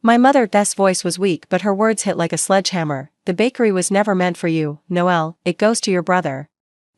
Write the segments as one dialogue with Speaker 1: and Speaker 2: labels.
Speaker 1: My mother's voice was weak, but her words hit like a sledgehammer. The bakery was never meant for you, Noelle, it goes to your brother.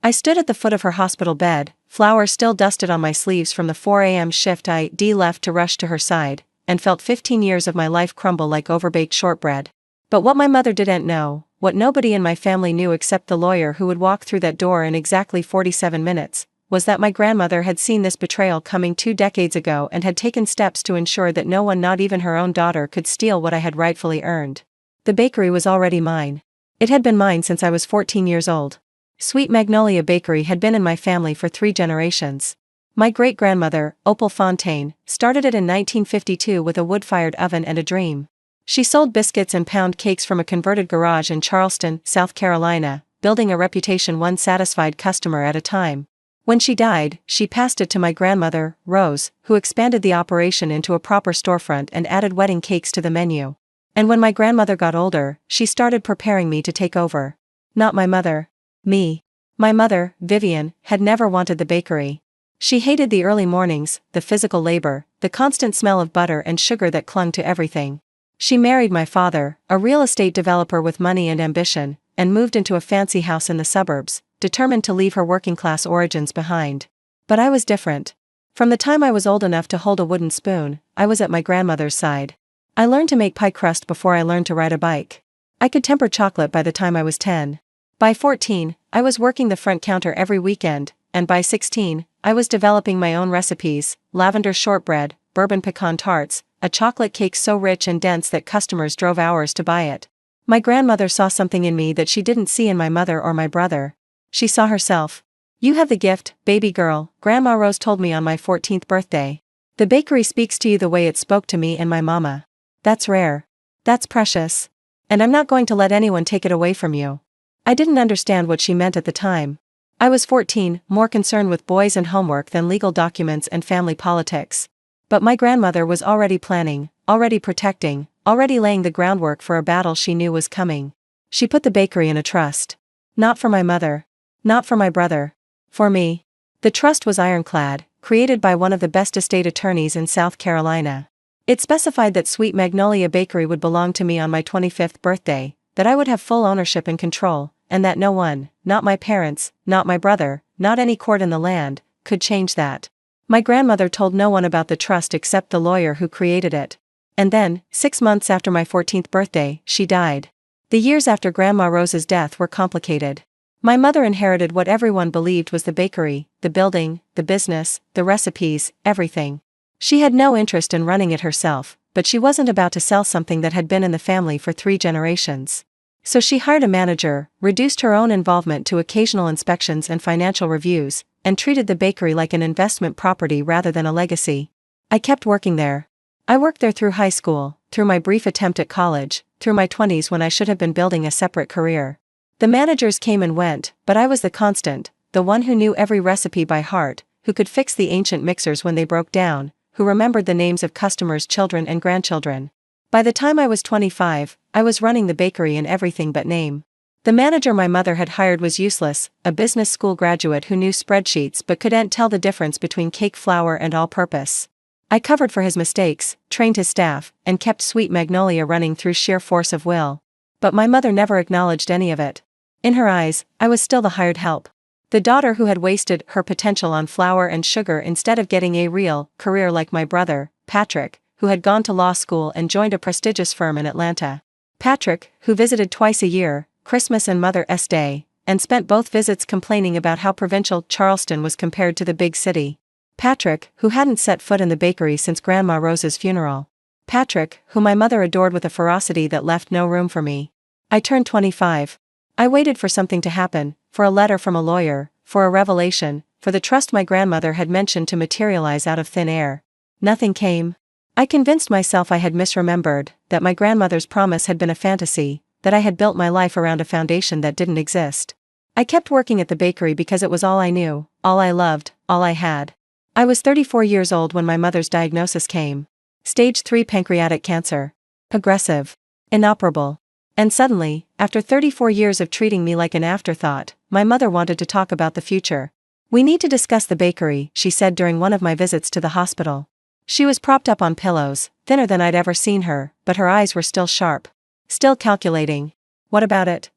Speaker 1: I stood at the foot of her hospital bed, flour still dusted on my sleeves from the 4 a.m. shift I'd left to rush to her side, and felt 15 years of my life crumble like overbaked shortbread. But what my mother didn't know, what nobody in my family knew except the lawyer who would walk through that door in exactly 47 minutes, was that my grandmother had seen this betrayal coming 2 decades ago and had taken steps to ensure that no one, not even her own daughter, could steal what I had rightfully earned. The bakery was already mine. It had been mine since I was 14 years old. Sweet Magnolia Bakery had been in my family for 3 generations. My great-grandmother, Opal Fontaine, started it in 1952 with a wood-fired oven and a dream. She sold biscuits and pound cakes from a converted garage in Charleston, South Carolina, building a reputation one satisfied customer at a time. When she died, she passed it to my grandmother, Rose, who expanded the operation into a proper storefront and added wedding cakes to the menu. And when my grandmother got older, she started preparing me to take over. Not my mother. Me. My mother, Vivian, had never wanted the bakery. She hated the early mornings, the physical labor, the constant smell of butter and sugar that clung to everything. She married my father, a real estate developer with money and ambition, and moved into a fancy house in the suburbs, determined to leave her working-class origins behind. But I was different. From the time I was old enough to hold a wooden spoon, I was at my grandmother's side. I learned to make pie crust before I learned to ride a bike. I could temper chocolate by the time I was 10. By 14, I was working the front counter every weekend, and by 16, I was developing my own recipes: lavender shortbread, bourbon pecan tarts, a chocolate cake so rich and dense that customers drove hours to buy it. My grandmother saw something in me that she didn't see in my mother or my brother. She saw herself. "You have the gift, baby girl," Grandma Rose told me on my 14th birthday. "The bakery speaks to you the way it spoke to me and my mama. That's rare. That's precious. And I'm not going to let anyone take it away from you." I didn't understand what she meant at the time. I was 14, more concerned with boys and homework than legal documents and family politics. But my grandmother was already planning, already protecting, already laying the groundwork for a battle she knew was coming. She put the bakery in a trust. Not for my mother. Not for my brother. For me. The trust was ironclad, created by one of the best estate attorneys in South Carolina. It specified that Sweet Magnolia Bakery would belong to me on my 25th birthday, that I would have full ownership and control, and that no one, not my parents, not my brother, not any court in the land, could change that. My grandmother told no one about the trust except the lawyer who created it. And then, 6 months after my 14th birthday, she died. The years after Grandma Rose's death were complicated. My mother inherited what everyone believed was the bakery, the building, the business, the recipes, everything. She had no interest in running it herself, but she wasn't about to sell something that had been in the family for 3 generations. So she hired a manager, reduced her own involvement to occasional inspections and financial reviews, and treated the bakery like an investment property rather than a legacy. I kept working there. I worked there through high school, through my brief attempt at college, through my 20s when I should have been building a separate career. The managers came and went, but I was the constant, the one who knew every recipe by heart, who could fix the ancient mixers when they broke down, who remembered the names of customers' children and grandchildren. By the time I was 25, I was running the bakery in everything but name. The manager my mother had hired was useless, a business school graduate who knew spreadsheets but couldn't tell the difference between cake flour and all-purpose. I covered for his mistakes, trained his staff, and kept Sweet Magnolia running through sheer force of will. But my mother never acknowledged any of it. In her eyes, I was still the hired help. The daughter who had wasted her potential on flour and sugar instead of getting a real career like my brother, Patrick, who had gone to law school and joined a prestigious firm in Atlanta. Patrick, who visited twice a year, Christmas and Mother's Day, and spent both visits complaining about how provincial Charleston was compared to the big city. Patrick, who hadn't set foot in the bakery since Grandma Rose's funeral. Patrick, whom my mother adored with a ferocity that left no room for me. I turned 25. I waited for something to happen, for a letter from a lawyer, for a revelation, for the trust my grandmother had mentioned to materialize out of thin air. Nothing came. I convinced myself I had misremembered, that my grandmother's promise had been a fantasy, that I had built my life around a foundation that didn't exist. I kept working at the bakery because it was all I knew, all I loved, all I had. I was 34 years old when my mother's diagnosis came. Stage 3 pancreatic cancer. Aggressive. Inoperable. And suddenly, after 34 years of treating me like an afterthought, my mother wanted to talk about the future. "We need to discuss the bakery," she said during one of my visits to the hospital. She was propped up on pillows, thinner than I'd ever seen her, but her eyes were still sharp. Still calculating. What about it?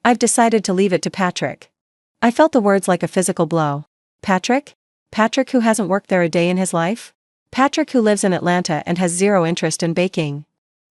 Speaker 1: I've decided to leave it to Patrick. I felt the words like a physical blow. Patrick? Patrick who hasn't worked there a day in his life? Patrick who lives in Atlanta and has zero interest in baking.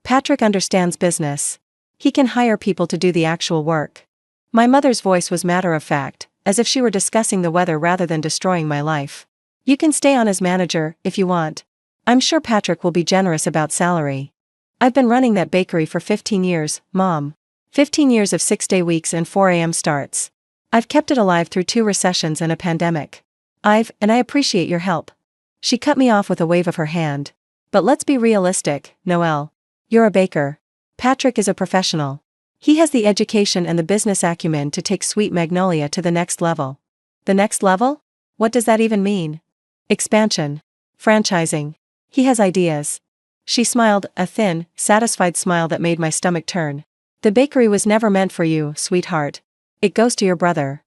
Speaker 1: Patrick understands business. He can hire people to do the actual work. My mother's voice was matter of fact, as if she were discussing the weather rather than destroying my life. You can stay on as manager, if you want. I'm sure Patrick will be generous about salary. I've been running that bakery for 15 years, Mom. 15 years of 6-day weeks and 4 a.m. starts. I've kept it alive through 2 recessions and a pandemic. And I appreciate your help. She cut me off with a wave of her hand. But let's be realistic, Noelle. You're a baker. Patrick is a professional. He has the education and the business acumen to take Sweet Magnolia to the next level. The next level? What does that even mean? Expansion. Franchising. He has ideas. She smiled, a thin, satisfied smile that made my stomach turn. The bakery was never meant for you, sweetheart. It goes to your brother.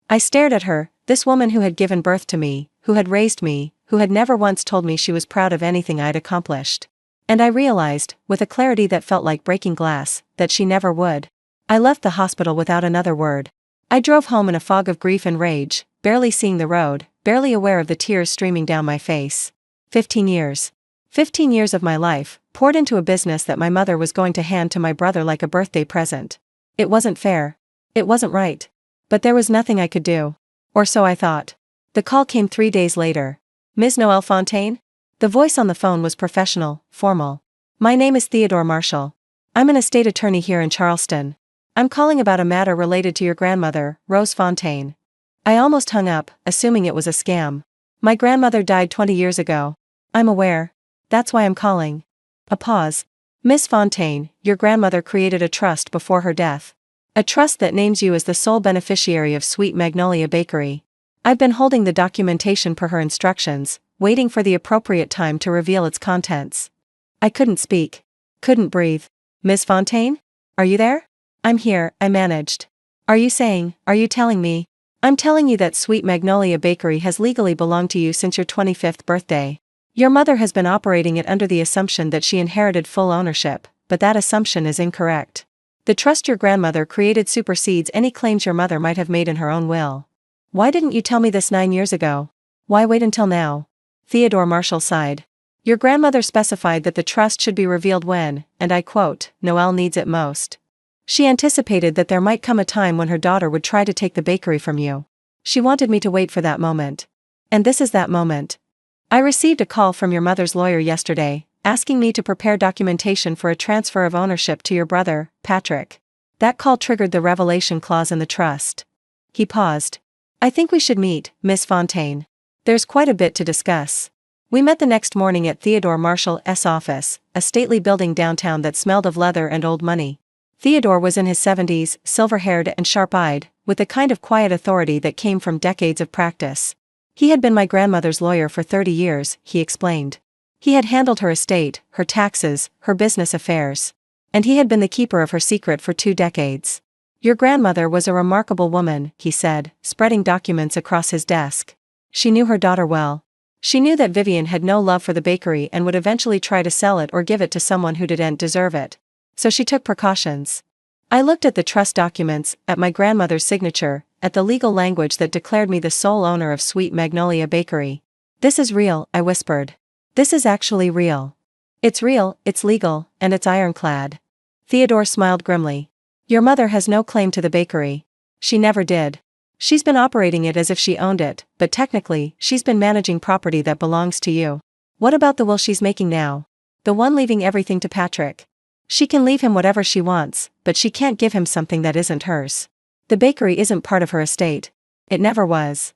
Speaker 1: I stared at her, this woman who had given birth to me, who had raised me, who had never once told me she was proud of anything I'd accomplished. And I realized, with a clarity that felt like breaking glass, that she never would. I left the hospital without another word. I drove home in a fog of grief and rage, barely seeing the road, barely aware of the tears streaming down my face. 15 years. 15 years of my life, poured into a business that my mother was going to hand to my brother like a birthday present. It wasn't fair. It wasn't right. But there was nothing I could do. Or so I thought. The call came 3 days later. Ms. Noelle Fontaine? The voice on the phone was professional, formal. My name is Theodore Marshall. I'm an estate attorney here in Charleston. I'm calling about a matter related to your grandmother, Rose Fontaine. I almost hung up, assuming it was a scam. My grandmother died 20 years ago. I'm aware. That's why I'm calling. A pause. Miss Fontaine, your grandmother created a trust before her death. A trust that names you as the sole beneficiary of Sweet Magnolia Bakery. I've been holding the documentation per her instructions, waiting for the appropriate time to reveal its contents. I couldn't speak. Couldn't breathe. Miss Fontaine? Are you there? I'm here, I managed. Are you telling me? I'm telling you that Sweet Magnolia Bakery has legally belonged to you since your 25th birthday. Your mother has been operating it under the assumption that she inherited full ownership, but that assumption is incorrect. The trust your grandmother created supersedes any claims your mother might have made in her own will. Why didn't you tell me this 9 years ago? Why wait until now? Theodore Marshall sighed. Your grandmother specified that the trust should be revealed when, and I quote, Noelle needs it most. She anticipated that there might come a time when her daughter would try to take the bakery from you. She wanted me to wait for that moment. And this is that moment. I received a call from your mother's lawyer yesterday, asking me to prepare documentation for a transfer of ownership to your brother, Patrick. That call triggered the revelation clause in the trust. He paused. I think we should meet, Miss Fontaine. There's quite a bit to discuss. We met the next morning at Theodore Marshall's office, a stately building downtown that smelled of leather and old money. Theodore was in his 70s, silver-haired and sharp-eyed, with the kind of quiet authority that came from decades of practice. He had been my grandmother's lawyer for 30 years, he explained. He had handled her estate, her taxes, her business affairs. And he had been the keeper of her secret for 2 decades. Your grandmother was a remarkable woman, he said, spreading documents across his desk. She knew her daughter well. She knew that Vivian had no love for the bakery and would eventually try to sell it or give it to someone who didn't deserve it. So she took precautions. I looked at the trust documents, at my grandmother's signature, at the legal language that declared me the sole owner of Sweet Magnolia Bakery. This is real, I whispered. This is actually real. It's real, it's legal, and it's ironclad. Theodore smiled grimly. Your mother has no claim to the bakery. She never did. She's been operating it as if she owned it, but technically, she's been managing property that belongs to you. What about the will she's making now? The one leaving everything to Patrick. She can leave him whatever she wants, but she can't give him something that isn't hers. The bakery isn't part of her estate. It never was.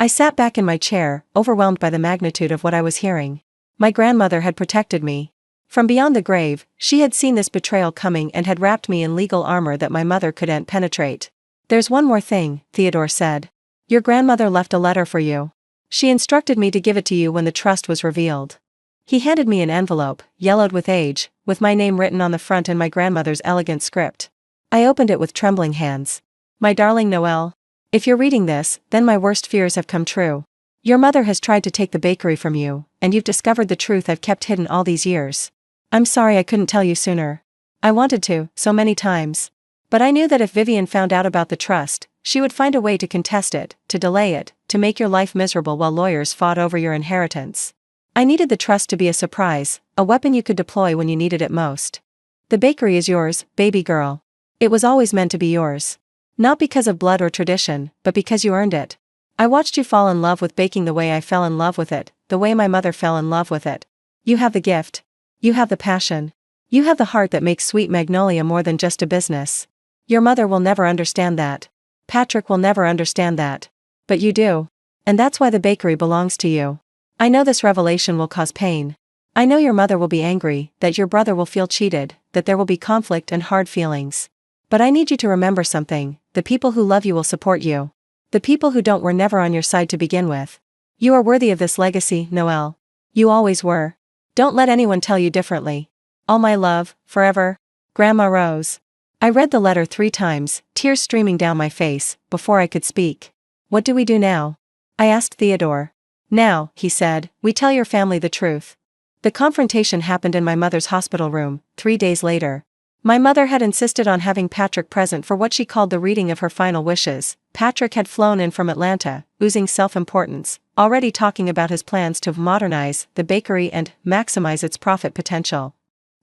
Speaker 1: I sat back in my chair, overwhelmed by the magnitude of what I was hearing. My grandmother had protected me. From beyond the grave, she had seen this betrayal coming and had wrapped me in legal armor that my mother couldn't penetrate. There's one more thing, Theodore said. Your grandmother left a letter for you. She instructed me to give it to you when the trust was revealed. He handed me an envelope, yellowed with age, with my name written on the front in my grandmother's elegant script. I opened it with trembling hands. My darling Noelle. If you're reading this, then my worst fears have come true. Your mother has tried to take the bakery from you, and you've discovered the truth I've kept hidden all these years. I'm sorry I couldn't tell you sooner. I wanted to, so many times. But I knew that if Vivian found out about the trust, she would find a way to contest it, to delay it, to make your life miserable while lawyers fought over your inheritance. I needed the trust to be a surprise, a weapon you could deploy when you needed it most. The bakery is yours, baby girl. It was always meant to be yours. Not because of blood or tradition, but because you earned it. I watched you fall in love with baking the way I fell in love with it, the way my mother fell in love with it. You have the gift. You have the passion. You have the heart that makes Sweet Magnolia more than just a business. Your mother will never understand that. Patrick will never understand that. But you do. And that's why the bakery belongs to you. I know this revelation will cause pain. I know your mother will be angry, that your brother will feel cheated, that there will be conflict and hard feelings. But I need you to remember something: the people who love you will support you. The people who don't were never on your side to begin with. You are worthy of this legacy, Noelle. You always were. Don't let anyone tell you differently. All my love, forever. Grandma Rose. I read the letter 3 times, tears streaming down my face, before I could speak. What do we do now? I asked Theodore. Now, he said, we tell your family the truth. The confrontation happened in my mother's hospital room, 3 days later. My mother had insisted on having Patrick present for what she called the reading of her final wishes. Patrick had flown in from Atlanta, oozing self-importance, already talking about his plans to modernize the bakery and maximize its profit potential.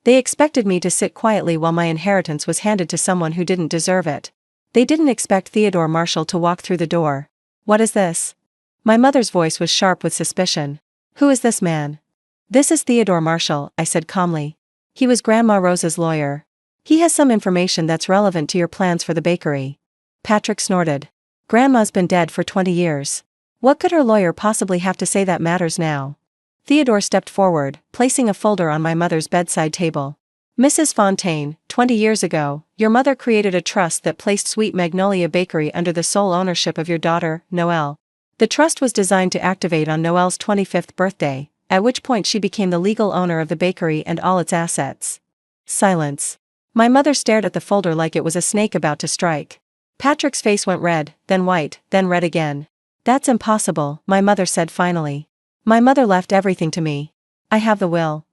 Speaker 1: They expected me to sit quietly while my inheritance was handed to someone who didn't deserve it. They didn't expect Theodore Marshall to walk through the door. What is this? My mother's voice was sharp with suspicion. Who is this man? This is Theodore Marshall, I said calmly. He was Grandma Rose's lawyer. He has some information that's relevant to your plans for the bakery. Patrick snorted. Grandma's been dead for 20 years. What could her lawyer possibly have to say that matters now? Theodore stepped forward, placing a folder on my mother's bedside table. Mrs. Fontaine, 20 years ago, your mother created a trust that placed Sweet Magnolia Bakery under the sole ownership of your daughter, Noelle. The trust was designed to activate on Noelle's 25th birthday, at which point she became the legal owner of the bakery and all its assets. Silence. My mother stared at the folder like it was a snake about to strike. Patrick's face went red, then white, then red again. That's impossible, my mother said finally. My mother left everything to me. I have the will.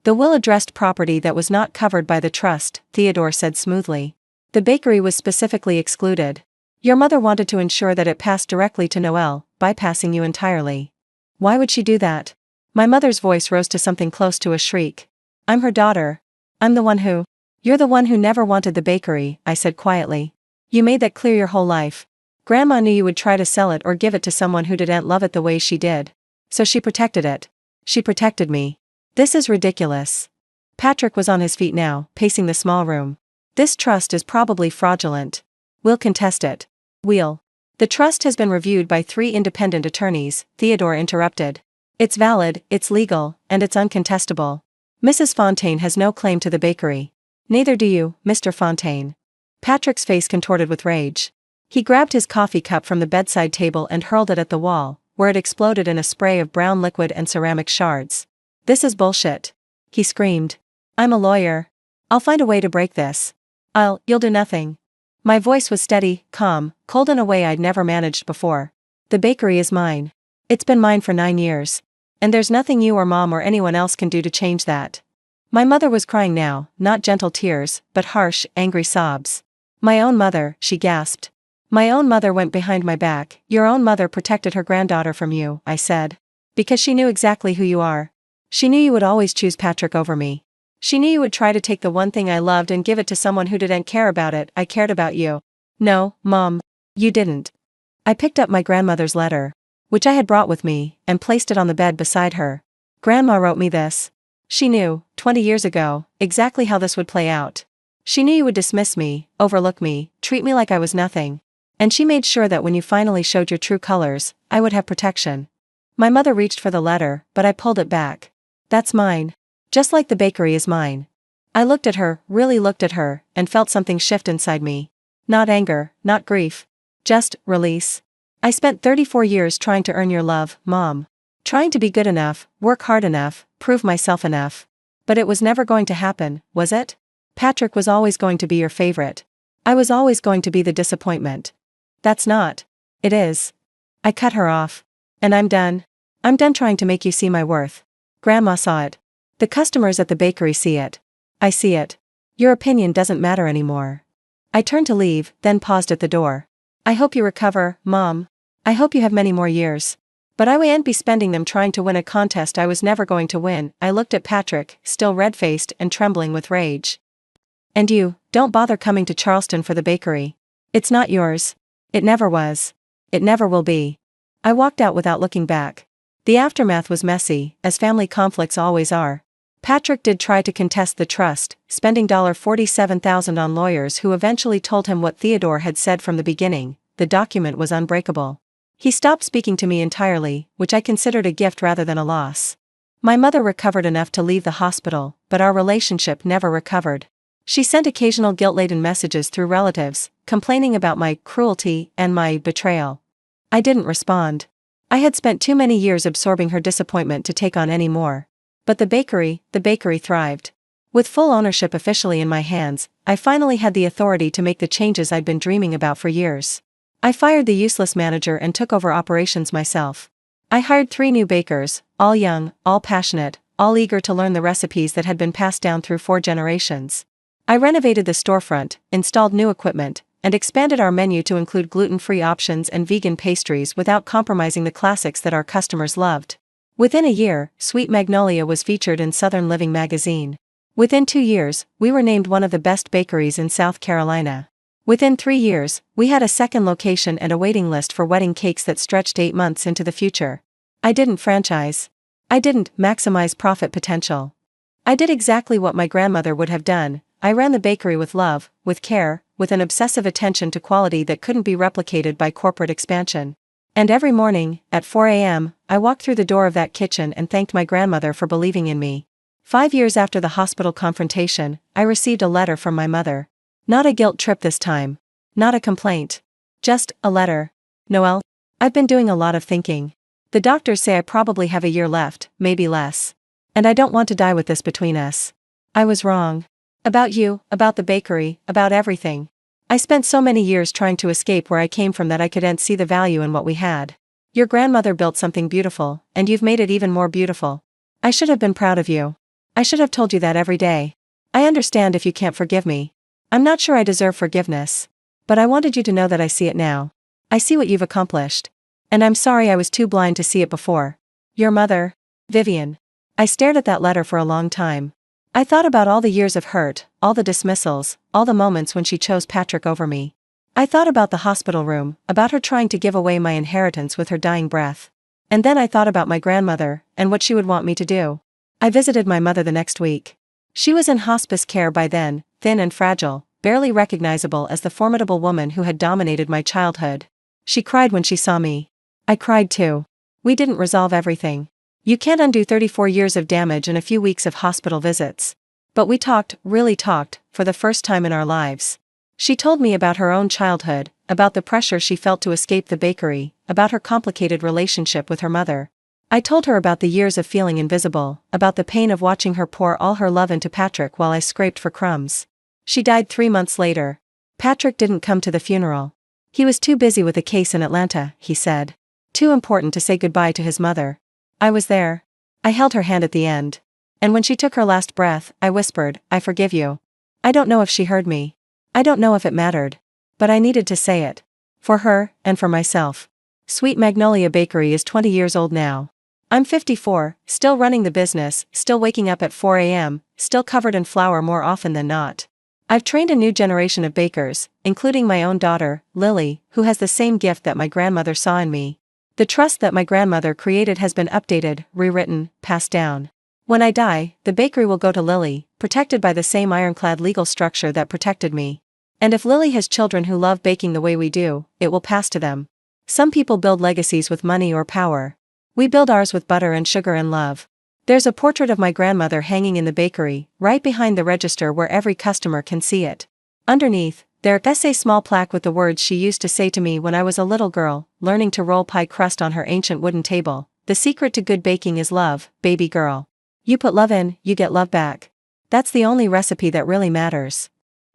Speaker 1: The will addressed property that was not covered by the trust, Theodore said smoothly. The bakery was specifically excluded. Your mother wanted to ensure that it passed directly to Noelle, bypassing you entirely. Why would she do that? My mother's voice rose to something close to a shriek. I'm her daughter. I'm the one who. You're the one who never wanted the bakery, I said quietly. You made that clear your whole life. Grandma knew you would try to sell it or give it to someone who didn't love it the way she did. So she protected it. She protected me. This is ridiculous. Patrick was on his feet now, pacing the small room. This trust is probably fraudulent. We'll contest it. We'll. The trust has been reviewed by 3 independent attorneys, Theodore interrupted. It's valid, it's legal, and it's uncontestable. Mrs. Fontaine has no claim to the bakery. Neither do you, Mr. Fontaine. Patrick's face contorted with rage. He grabbed his coffee cup from the bedside table and hurled it at the wall, where it exploded in a spray of brown liquid and ceramic shards. This is bullshit. He screamed. I'm a lawyer. I'll find a way to break this. You'll do nothing. My voice was steady, calm, cold in a way I'd never managed before. The bakery is mine. It's been mine for 9 years. And there's nothing you or Mom or anyone else can do to change that. My mother was crying now, not gentle tears, but harsh, angry sobs. My own mother, she gasped. My own mother went behind my back. Your own mother protected her granddaughter from you, I said. Because she knew exactly who you are. She knew you would always choose Patrick over me. She knew you would try to take the one thing I loved and give it to someone who didn't care about it. I cared about you. No, Mom. You didn't. I picked up my grandmother's letter, which I had brought with me, and placed it on the bed beside her. Grandma wrote me this. She knew, 20 years ago, exactly how this would play out. She knew you would dismiss me, overlook me, treat me like I was nothing. And she made sure that when you finally showed your true colors, I would have protection. My mother reached for the letter, but I pulled it back. That's mine. Just like the bakery is mine. I looked at her, really looked at her, and felt something shift inside me. Not anger, not grief. Just release. I spent 34 years trying to earn your love, Mom. Trying to be good enough, work hard enough, prove myself enough. But it was never going to happen, was it? Patrick was always going to be your favorite. I was always going to be the disappointment. That's not. It is. I cut her off. And I'm done. I'm done trying to make you see my worth. Grandma saw it. The customers at the bakery see it. I see it. Your opinion doesn't matter anymore. I turned to leave, then paused at the door. I hope you recover, Mom. I hope you have many more years. But I wouldn't be spending them trying to win a contest I was never going to win. I looked at Patrick, still red-faced and trembling with rage. And you, don't bother coming to Charleston for the bakery. It's not yours. It never was. It never will be. I walked out without looking back. The aftermath was messy, as family conflicts always are. Patrick did try to contest the trust, spending $47,000 on lawyers who eventually told him what Theodore had said from the beginning: the document was unbreakable. He stopped speaking to me entirely, which I considered a gift rather than a loss. My mother recovered enough to leave the hospital, but our relationship never recovered. She sent occasional guilt-laden messages through relatives, complaining about my cruelty and my betrayal. I didn't respond. I had spent too many years absorbing her disappointment to take on any more. But the bakery thrived. With full ownership officially in my hands, I finally had the authority to make the changes I'd been dreaming about for years. I fired the useless manager and took over operations myself. I hired 3 new bakers, all young, all passionate, all eager to learn the recipes that had been passed down through 4 generations. I renovated the storefront, installed new equipment, and expanded our menu to include gluten-free options and vegan pastries without compromising the classics that our customers loved. Within a year, Sweet Magnolia was featured in Southern Living magazine. Within 2 years, we were named one of the best bakeries in South Carolina. Within 3 years, we had a second location and a waiting list for wedding cakes that stretched 8 months into the future. I didn't franchise. I didn't maximize profit potential. I did exactly what my grandmother would have done. I ran the bakery with love, with care, with an obsessive attention to quality that couldn't be replicated by corporate expansion. And every morning, at 4 a.m., I walked through the door of that kitchen and thanked my grandmother for believing in me. 5 years after the hospital confrontation, I received a letter from my mother. Not a guilt trip this time. Not a complaint. Just a letter. Noelle, I've been doing a lot of thinking. The doctors say I probably have a year left, maybe less. And I don't want to die with this between us. I was wrong. About you, about the bakery, about everything. I spent so many years trying to escape where I came from that I couldn't see the value in what we had. Your grandmother built something beautiful, and you've made it even more beautiful. I should have been proud of you. I should have told you that every day. I understand if you can't forgive me. I'm not sure I deserve forgiveness. But I wanted you to know that I see it now. I see what you've accomplished. And I'm sorry I was too blind to see it before. Your mother, Vivian. I stared at that letter for a long time. I thought about all the years of hurt, all the dismissals, all the moments when she chose Patrick over me. I thought about the hospital room, about her trying to give away my inheritance with her dying breath. And then I thought about my grandmother, and what she would want me to do. I visited my mother the next week. She was in hospice care by then, thin and fragile, barely recognizable as the formidable woman who had dominated my childhood. She cried when she saw me. I cried too. We didn't resolve everything. You can't undo 34 years of damage and a few weeks of hospital visits. But we talked, really talked, for the first time in our lives. She told me about her own childhood, about the pressure she felt to escape the bakery, about her complicated relationship with her mother. I told her about the years of feeling invisible, about the pain of watching her pour all her love into Patrick while I scraped for crumbs. She died 3 months later. Patrick didn't come to the funeral. He was too busy with a case in Atlanta, he said. Too important to say goodbye to his mother. I was there. I held her hand at the end. And when she took her last breath, I whispered, I forgive you. I don't know if she heard me. I don't know if it mattered. But I needed to say it. For her, and for myself. Sweet Magnolia Bakery is 20 years old now. I'm 54, still running the business, still waking up at 4 a.m., still covered in flour more often than not. I've trained a new generation of bakers, including my own daughter, Lily, who has the same gift that my grandmother saw in me. The trust that my grandmother created has been updated, rewritten, passed down. When I die, the bakery will go to Lily, protected by the same ironclad legal structure that protected me. And if Lily has children who love baking the way we do, it will pass to them. Some people build legacies with money or power. We build ours with butter and sugar and love. There's a portrait of my grandmother hanging in the bakery, right behind the register where every customer can see it. Underneath, there's a small plaque with the words she used to say to me when I was a little girl, learning to roll pie crust on her ancient wooden table. The secret to good baking is love, baby girl. You put love in, you get love back. That's the only recipe that really matters.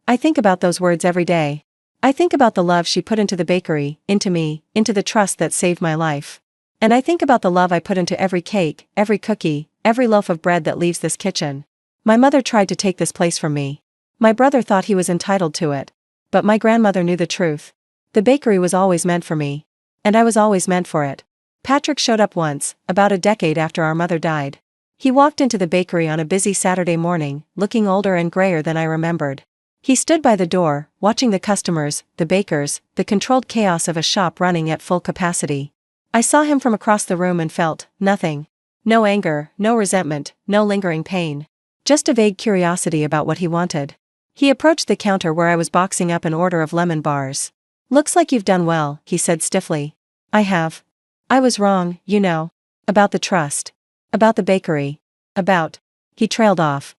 Speaker 1: I think about those words every day. I think about the love she put into the bakery, into me, into the trust that saved my life. And I think about the love I put into every cake, every cookie, every loaf of bread that leaves this kitchen. My mother tried to take this place from me. My brother thought he was entitled to it. But my grandmother knew the truth. The bakery was always meant for me. And I was always meant for it. Patrick showed up once, about a decade after our mother died. He walked into the bakery on a busy Saturday morning, looking older and grayer than I remembered. He stood by the door, watching the customers, the bakers, the controlled chaos of a shop running at full capacity. I saw him from across the room and felt nothing. No anger, no resentment, no lingering pain. Just a vague curiosity about what he wanted. He approached the counter where I was boxing up an order of lemon bars. "Looks like you've done well," he said stiffly. "I have. I was wrong, you know. About the trust. About the bakery. About..." He trailed off.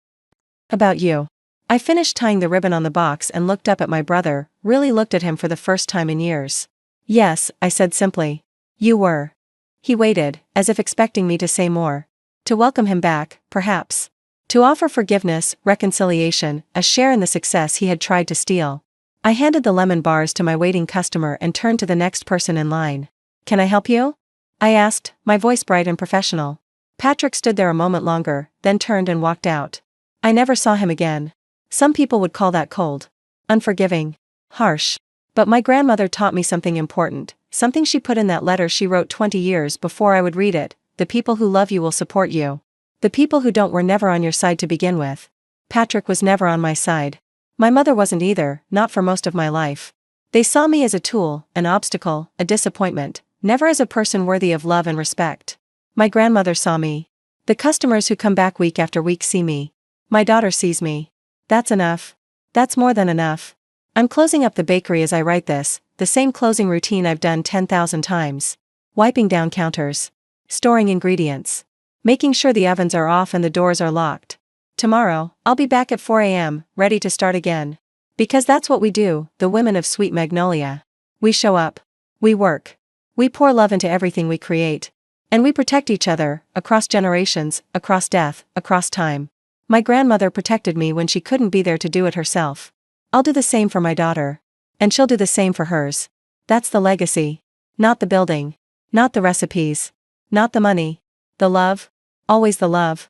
Speaker 1: "About you." I finished tying the ribbon on the box and looked up at my brother, really looked at him for the first time in years. "Yes," I said simply. "You were." He waited, as if expecting me to say more. To welcome him back, perhaps. To offer forgiveness, reconciliation, a share in the success he had tried to steal. I handed the lemon bars to my waiting customer and turned to the next person in line. "Can I help you?" I asked, my voice bright and professional. Patrick stood there a moment longer, then turned and walked out. I never saw him again. Some people would call that cold. Unforgiving. Harsh. But my grandmother taught me something important, something she put in that letter she wrote 20 years before I would read it: the people who love you will support you. The people who don't were never on your side to begin with. Patrick was never on my side. My mother wasn't either, not for most of my life. They saw me as a tool, an obstacle, a disappointment, never as a person worthy of love and respect. My grandmother saw me. The customers who come back week after week see me. My daughter sees me. That's enough. That's more than enough. I'm closing up the bakery as I write this, the same closing routine I've done 10,000 times. Wiping down counters. Storing ingredients. Making sure the ovens are off and the doors are locked. Tomorrow, I'll be back at 4 a.m., ready to start again. Because that's what we do, the women of Sweet Magnolia. We show up. We work. We pour love into everything we create. And we protect each other, across generations, across death, across time. My grandmother protected me when she couldn't be there to do it herself. I'll do the same for my daughter. And she'll do the same for hers. That's the legacy. Not the building. Not the recipes. Not the money. The love. Always the love.